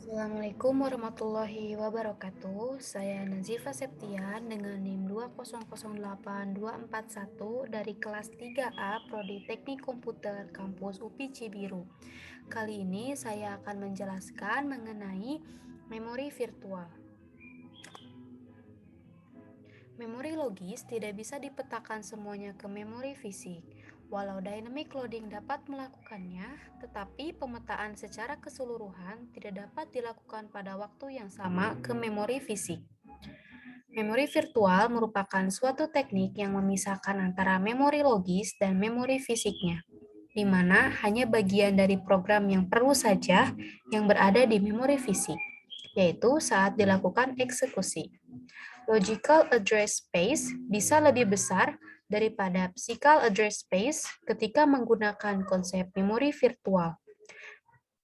Assalamualaikum warahmatullahi wabarakatuh. Saya Nazifa Septian dengan NIM 2008241 dari kelas 3A Prodi Teknik Komputer Kampus UPI Cibiru. Kali ini saya akan menjelaskan mengenai memori virtual. Memori logis tidak bisa dipetakan semuanya ke memori fisik. Walau dynamic loading dapat melakukannya, tetapi pemetaan secara keseluruhan tidak dapat dilakukan pada waktu yang sama ke memori fisik. Memori virtual merupakan suatu teknik yang memisahkan antara memori logis dan memori fisiknya, di mana hanya bagian dari program yang perlu saja yang berada di memori fisik, yaitu saat dilakukan eksekusi. Logical address space bisa lebih besar daripada physical address space ketika menggunakan konsep memori virtual,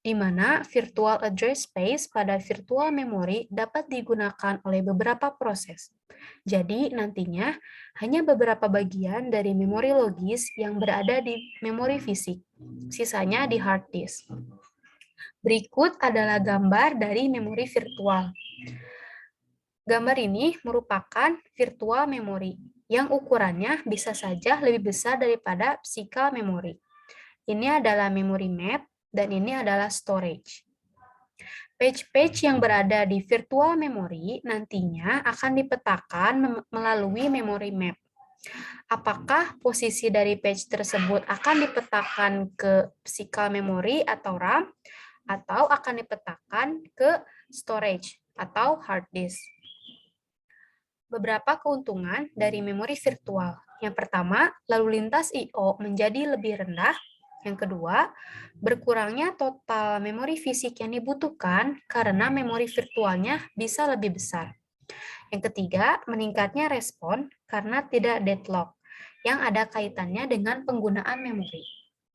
di mana virtual address space pada virtual memory dapat digunakan oleh beberapa proses. Jadi nantinya hanya beberapa bagian dari memori logis yang berada di memori fisik, sisanya di hard disk. Berikut adalah gambar dari memori virtual. Gambar ini merupakan virtual memory yang ukurannya bisa saja lebih besar daripada physical memory. Ini adalah memory map dan ini adalah storage. Page-page yang berada di virtual memory nantinya akan dipetakan melalui memory map. Apakah posisi dari page tersebut akan dipetakan ke physical memory atau RAM, atau akan dipetakan ke storage atau hard disk? Beberapa keuntungan dari memori virtual. Yang pertama, lalu lintas I/O menjadi lebih rendah. Yang kedua, berkurangnya total memori fisik yang dibutuhkan karena memori virtualnya bisa lebih besar. Yang ketiga, meningkatnya respon karena tidak deadlock, yang ada kaitannya dengan penggunaan memori.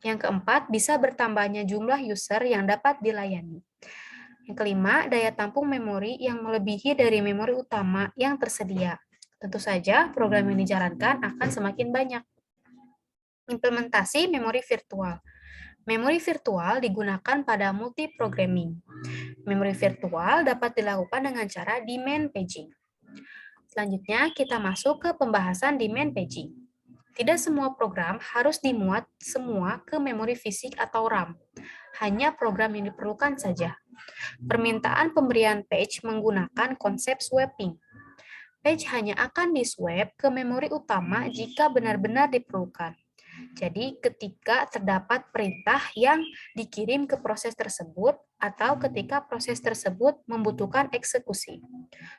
Yang keempat, bisa bertambahnya jumlah user yang dapat dilayani. Yang kelima, daya tampung memori yang melebihi dari memori utama yang tersedia. Tentu saja, program yang dijalankan akan semakin banyak. Implementasi memori virtual. Memori virtual digunakan pada multiprogramming. Memori virtual dapat dilakukan dengan cara demand paging. Selanjutnya, kita masuk ke pembahasan demand paging. Tidak semua program harus dimuat semua ke memori fisik atau RAM. Hanya program yang diperlukan saja. Permintaan pemberian page menggunakan konsep swapping. Page hanya akan di-swap ke memori utama jika benar-benar diperlukan. Jadi, ketika terdapat perintah yang dikirim ke proses tersebut atau ketika proses tersebut membutuhkan eksekusi.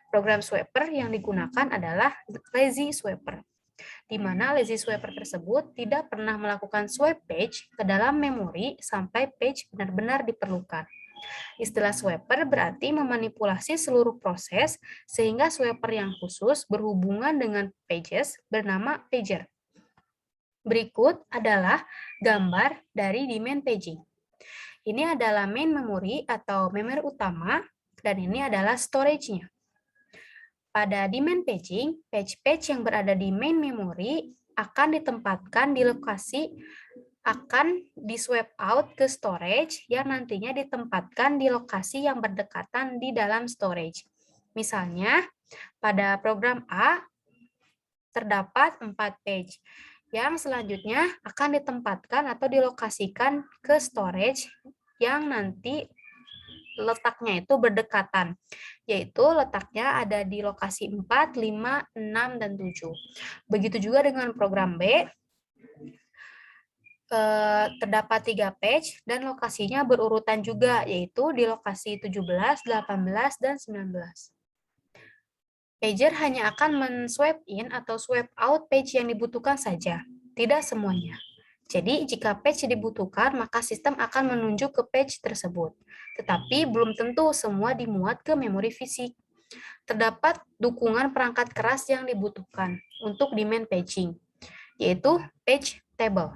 Program swapper yang digunakan adalah lazy swapper, di mana lazy swapper tersebut tidak pernah melakukan swap page ke dalam memori sampai page benar-benar diperlukan. Istilah swapper berarti memanipulasi seluruh proses sehingga swapper yang khusus berhubungan dengan pages bernama pager. Berikut adalah gambar dari demand paging. Ini adalah main memory atau memori utama dan ini adalah storage-nya. Pada demand paging, page-page yang berada di main memory akan ditempatkan di lokasi akan di-swap out ke storage yang nantinya ditempatkan di lokasi yang berdekatan di dalam storage. Misalnya, pada program A terdapat 4 page, yang selanjutnya akan ditempatkan atau dilokasikan ke storage yang nanti letaknya itu berdekatan, yaitu letaknya ada di lokasi 4, 5, 6, dan 7. Begitu juga dengan program B, terdapat 3 page dan lokasinya berurutan juga, yaitu di lokasi 17, 18, dan 19. Pager hanya akan men-swap in atau swap out page yang dibutuhkan saja, tidak semuanya. Jadi, jika page dibutuhkan, maka sistem akan menunjuk ke page tersebut. Tetapi belum tentu semua dimuat ke memori fisik. Terdapat dukungan perangkat keras yang dibutuhkan untuk demand paging, yaitu page table.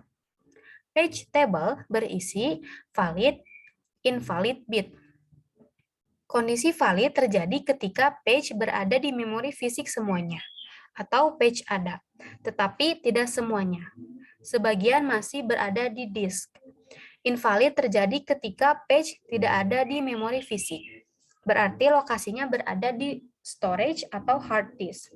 Page table berisi valid, invalid bit. Kondisi valid terjadi ketika page berada di memori fisik semuanya, atau page ada, tetapi tidak semuanya. Sebagian masih berada di disk. Invalid terjadi ketika page tidak ada di memori fisik. berarti lokasinya berada di storage atau hard disk.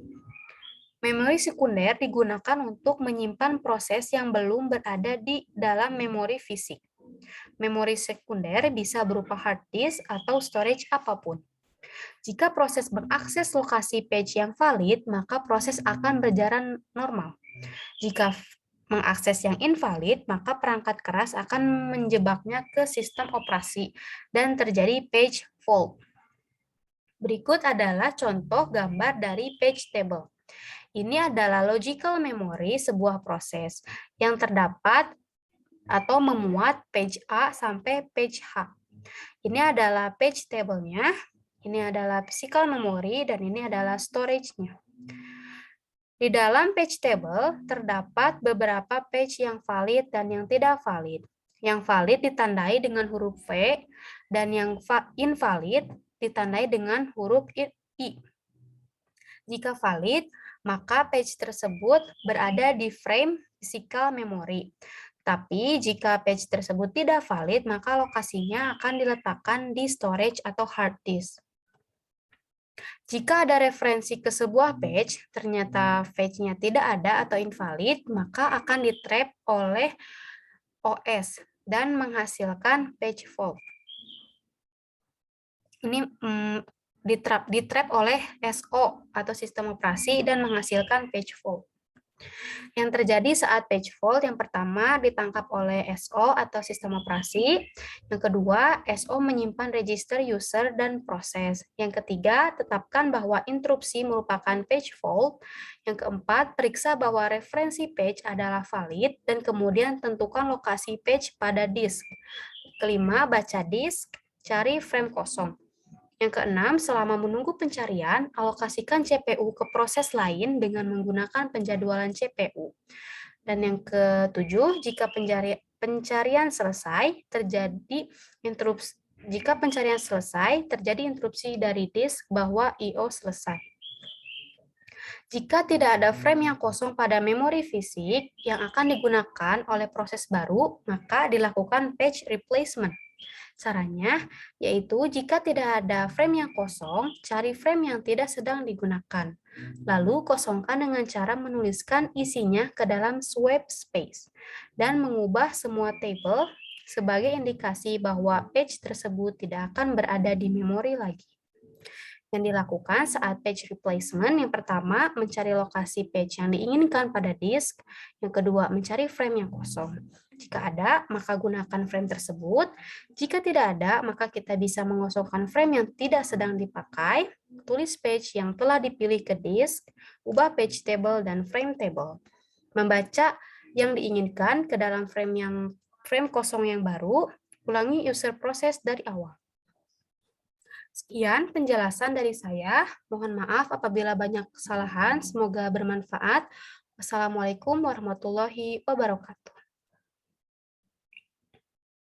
Memori sekunder digunakan untuk menyimpan proses yang belum berada di dalam memori fisik. Memori sekunder bisa berupa hard disk atau storage apapun. Jika proses mengakses lokasi page yang valid, maka proses akan berjalan normal. Jika mengakses yang invalid, maka perangkat keras akan menjebaknya ke sistem operasi dan terjadi page fault. Berikut adalah contoh gambar dari page table. Ini adalah logical memory sebuah proses yang terdapat atau memuat page A sampai page H. Ini adalah page table-nya, ini adalah physical memory, dan ini adalah storage-nya. Di dalam page table terdapat beberapa page yang valid dan yang tidak valid. Yang valid ditandai dengan huruf V dan yang invalid ditandai dengan huruf I. Jika valid, maka page tersebut berada di frame physical memory. Tapi jika page tersebut tidak valid, maka lokasinya akan diletakkan di storage atau hard disk. Jika ada referensi ke sebuah page, ternyata page-nya tidak ada atau invalid, maka akan di-trap oleh OS dan menghasilkan page fault. Ini di-trap oleh SO atau sistem operasi dan menghasilkan page fault. Yang terjadi saat page fault yang pertama ditangkap oleh SO atau sistem operasi, yang kedua SO menyimpan register user dan proses, yang ketiga tetapkan bahwa interupsi merupakan page fault, yang keempat periksa bahwa referensi page adalah valid dan kemudian tentukan lokasi page pada disk. Kelima, baca disk, cari frame kosong. Yang keenam, selama menunggu pencarian, alokasikan CPU ke proses lain dengan menggunakan penjadwalan CPU. Dan yang ketujuh, jika pencarian selesai, terjadi interupsi dari disk bahwa I/O selesai. Jika tidak ada frame yang kosong pada memori fisik yang akan digunakan oleh proses baru, maka dilakukan page replacement. Caranya yaitu jika tidak ada frame yang kosong, cari frame yang tidak sedang digunakan. Lalu kosongkan dengan cara menuliskan isinya ke dalam swipe space dan mengubah semua table sebagai indikasi bahwa page tersebut tidak akan berada di memori lagi. Yang dilakukan saat page replacement, yang pertama, mencari lokasi page yang diinginkan pada disk, yang kedua, mencari frame yang kosong. Jika ada, maka gunakan frame tersebut. Jika tidak ada, maka kita bisa mengosongkan frame yang tidak sedang dipakai, tulis page yang telah dipilih ke disk, ubah page table dan frame table. Membaca yang diinginkan ke dalam frame kosong yang baru, ulangi user process dari awal. Sekian penjelasan dari saya. Mohon maaf apabila banyak kesalahan. Semoga bermanfaat. Wassalamualaikum warahmatullahi wabarakatuh.